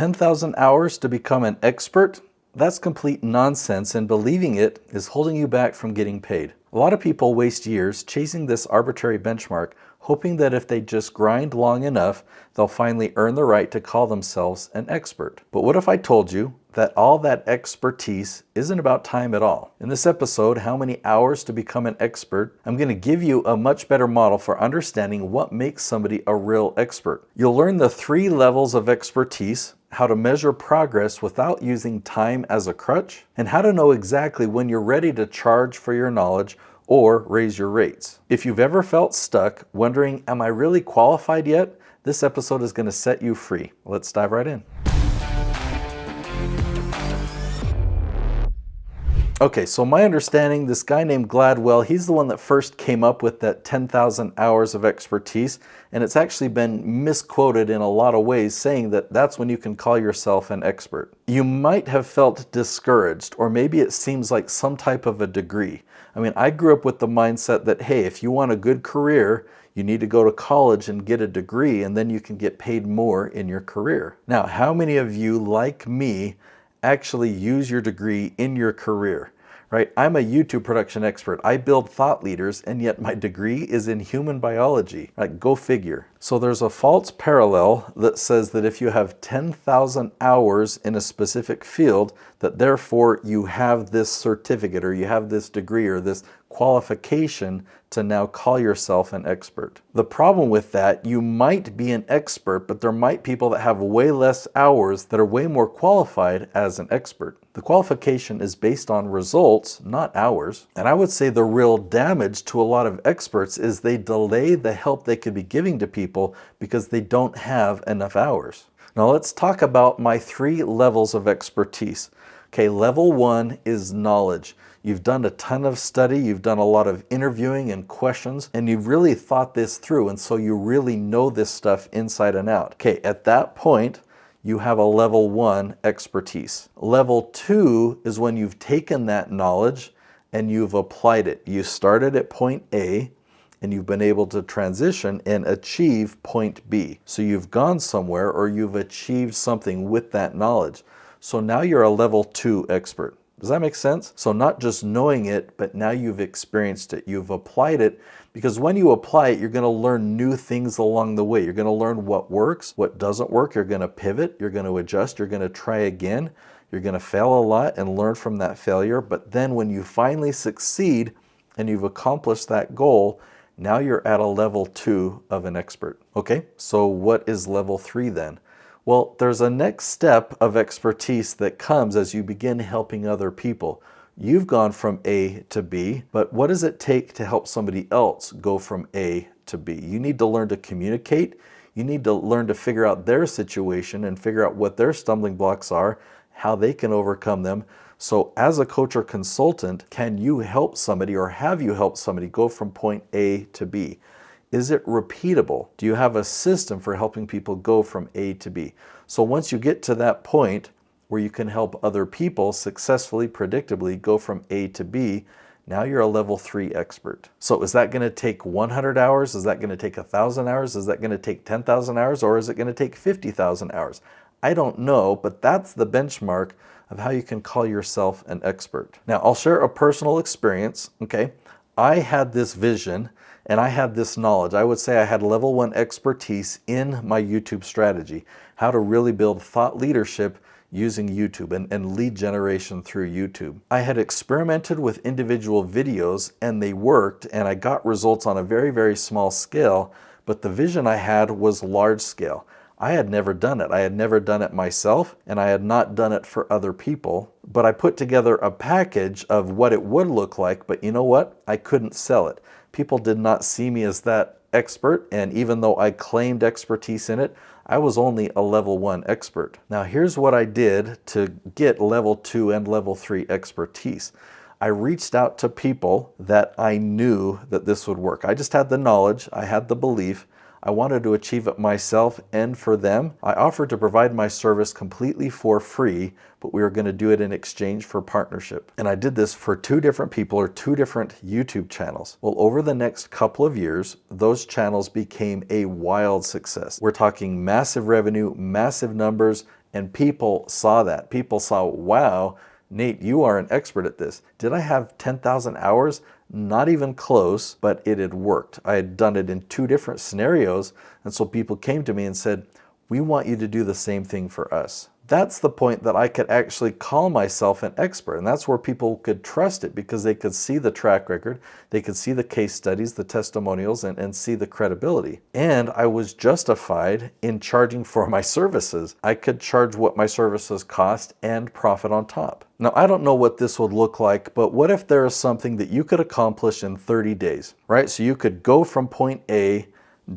10,000 hours to become an expert? That's complete nonsense, and believing it is holding you back from getting paid. A lot of people waste years chasing this arbitrary benchmark, hoping that if they just grind long enough, they'll finally earn the right to call themselves an expert. But what if I told you that all that expertise isn't about time at all? In this episode, How Many Hours to Become an Expert, I'm going to give you a much better model for understanding what makes somebody a real expert. You'll learn the 3 levels of expertise, how to measure progress without using time as a crutch, and how to know exactly when you're ready to charge for your knowledge or raise your rates. If you've ever felt stuck, wondering, am I really qualified yet? This episode is going to set you free. Let's dive right in. Okay, so my understanding, this guy named Gladwell, he's the one that first came up with that 10,000 hours of expertise, and it's actually been misquoted in a lot of ways, saying that that's when you can call yourself an expert. You might have felt discouraged, or maybe it seems like some type of a degree. I mean, I grew up with the mindset that, hey, if you want a good career, you need to go to college and get a degree, and then you can get paid more in your career. Now, how many of you, like me, actually use your degree in your career, right? I'm a YouTube production expert. I build thought leaders, and yet my degree is in human biology. Right? Go figure. So there's a false parallel that says that if you have 10,000 hours in a specific field, that therefore you have this certificate or you have this degree or this qualification to now call yourself an expert. The problem with that, you might be an expert, but there might be people that have way less hours that are way more qualified as an expert. The qualification is based on results, not hours. And I would say the real damage to a lot of experts is they delay the help they could be giving to people because they don't have enough hours. Now let's talk about my 3 levels of expertise. Okay, level 1 is knowledge. You've done a ton of study, you've done a lot of interviewing and questions, and you've really thought this through, and so you really know this stuff inside and out. Okay, at that point, you have a level 1 expertise. Level 2 is when you've taken that knowledge and you've applied it. You started at point A, and you've been able to transition and achieve point B. So you've gone somewhere or you've achieved something with that knowledge. So now you're a level 2 expert. Does that make sense? So not just knowing it, but now you've experienced it. You've applied it, because when you apply it, you're going to learn new things along the way. You're going to learn what works, what doesn't work. You're going to pivot. You're going to adjust. You're going to try again. You're going to fail a lot and learn from that failure. But then when you finally succeed and you've accomplished that goal, now you're at a level 2 of an expert. Okay, so what is level 3 then? Well, there's a next step of expertise that comes as you begin helping other people. You've gone from A to B, but what does it take to help somebody else go from A to B? You need to learn to communicate. You need to learn to figure out their situation and figure out what their stumbling blocks are, how they can overcome them. So as a coach or consultant, can you help somebody, or have you helped somebody go from point A to B? Is it repeatable? Do you have a system for helping people go from A to B? So once you get to that point where you can help other people successfully, predictably go from A to B, now you're a level 3 expert. So is that going to take 100 hours? Is that going to take 1,000 hours? Is that going to take 10,000 hours? Or is it going to take 50,000 hours? I don't know, but that's the benchmark of how you can call yourself an expert. Now, I'll share a personal experience, okay? I had this vision and I had this knowledge. I would say I had level 1 expertise in my YouTube strategy, how to really build thought leadership using YouTube and lead generation through YouTube. I had experimented with individual videos and they worked, and I got results on a very, very small scale, but the vision I had was large scale. I had never done it. I had never done it myself, and I had not done it for other people. But I put together a package of what it would look like, but you know what? I couldn't sell it. People did not see me as that expert, and even though I claimed expertise in it, I was only a level 1 expert. Now here's what I did to get level 2 and level 3 expertise. I reached out to people that I knew that this would work. I just had the knowledge, I had the belief, I wanted to achieve it myself and for them. I offered to provide my service completely for free, but we were going to do it in exchange for partnership. And I did this for 2 different people or 2 different YouTube channels. Well, over the next couple of years, those channels became a wild success. We're talking massive revenue, massive numbers, And people saw that. People saw, wow, Nate, you are an expert at this. Did I have 10,000 hours? Not even close, but it had worked. I had done it in 2 different scenarios, and so people came to me and said, we want you to do the same thing for us. That's the point that I could actually call myself an expert, and that's where people could trust it because they could see the track record, they could see the case studies, the testimonials, and see the credibility. And I was justified in charging for my services. I could charge what my services cost and profit on top. Now, I don't know what this would look like, but what if there is something that you could accomplish in 30 days, right? So you could go from point A,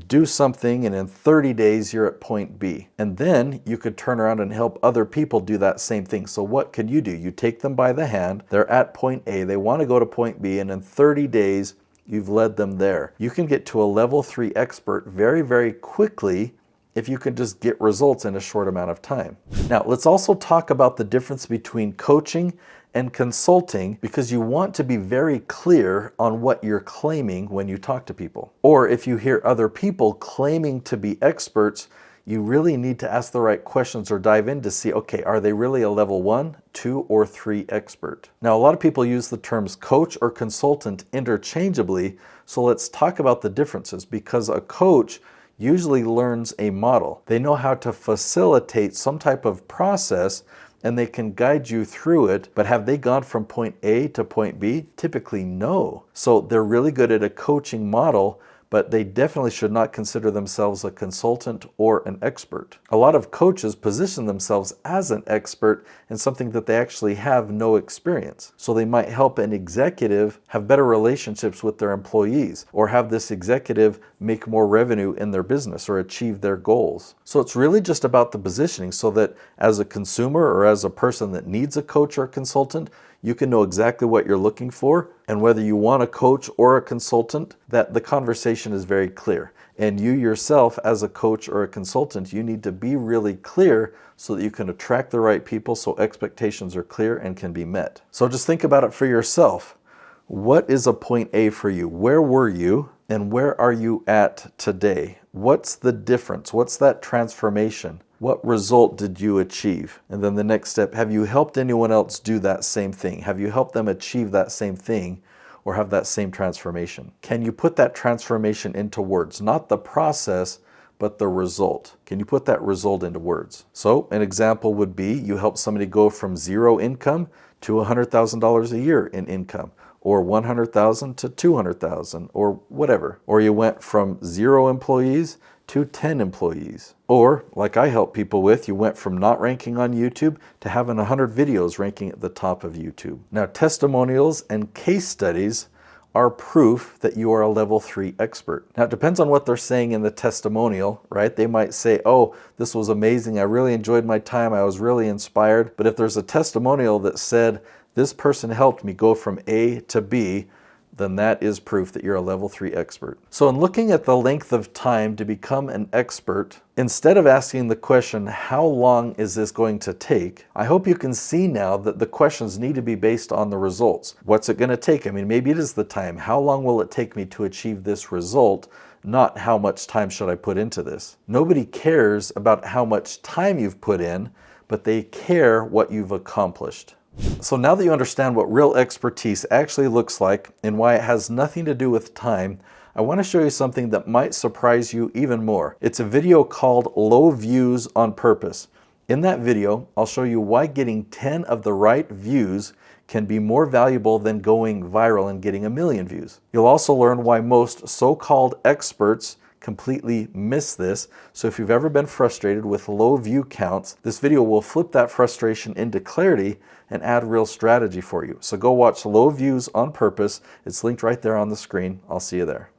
do something, and in 30 days you're at point B. And then you could turn around and help other people do that same thing. So what can you do? You take them by the hand, they're at point A, they want to go to point B, and in 30 days you've led them there. You can get to a level 3 expert very, very quickly if you can just get results in a short amount of time. Now, let's also talk about the difference between coaching and consulting, because you want to be very clear on what you're claiming when you talk to people. Or if you hear other people claiming to be experts, you really need to ask the right questions or dive in to see, okay, are they really a level 1, 2, or 3 expert? Now, a lot of people use the terms coach or consultant interchangeably, so let's talk about the differences, because a coach usually learns a model. They know how to facilitate some type of process and they can guide you through it, but have they gone from point A to point B? Typically no. So they're really good at a coaching model, but they definitely should not consider themselves a consultant or an expert. A lot of coaches position themselves as an expert in something that they actually have no experience. So they might help an executive have better relationships with their employees, or have this executive make more revenue in their business or achieve their goals. So it's really just about the positioning, so that as a consumer or as a person that needs a coach or a consultant, you can know exactly what you're looking for, and whether you want a coach or a consultant, that the conversation is very clear. And you yourself, as a coach or a consultant, you need to be really clear so that you can attract the right people, so expectations are clear and can be met. So just think about it for yourself. What is a point A for you? Where were you and where are you at today? What's the difference? What's that transformation? What result did you achieve? And then the next step, have you helped anyone else do that same thing? Have you helped them achieve that same thing or have that same transformation? Can you put that transformation into words? Not the process, but the result. Can you put that result into words? So an example would be you help somebody go from 0 income to $100,000 a year in income, or 100,000 to 200,000, or whatever. Or you went from 0 employees to 10 employees. Or, like I help people with, you went from not ranking on YouTube to having 100 videos ranking at the top of YouTube. Now, testimonials and case studies are proof that you are a level 3 expert. Now, it depends on what they're saying in the testimonial, right? They might say, oh, this was amazing, I really enjoyed my time, I was really inspired. But if there's a testimonial that said, this person helped me go from A to B, then that is proof that you're a level 3 expert. So in looking at the length of time to become an expert, instead of asking the question, how long is this going to take? I hope you can see now that the questions need to be based on the results. What's it going to take? I mean, maybe it is the time. How long will it take me to achieve this result? Not how much time should I put into this. Nobody cares about how much time you've put in, but they care what you've accomplished. So now that you understand what real expertise actually looks like and why it has nothing to do with time, I want to show you something that might surprise you even more. It's a video called Low Views on Purpose. In that video, I'll show you why getting 10 of the right views can be more valuable than going viral and getting 1 million views. You'll also learn why most so-called experts completely miss this. So if you've ever been frustrated with low view counts, this video will flip that frustration into clarity and add real strategy for you. So go watch Low Views on Purpose. It's linked right there on the screen. I'll see you there.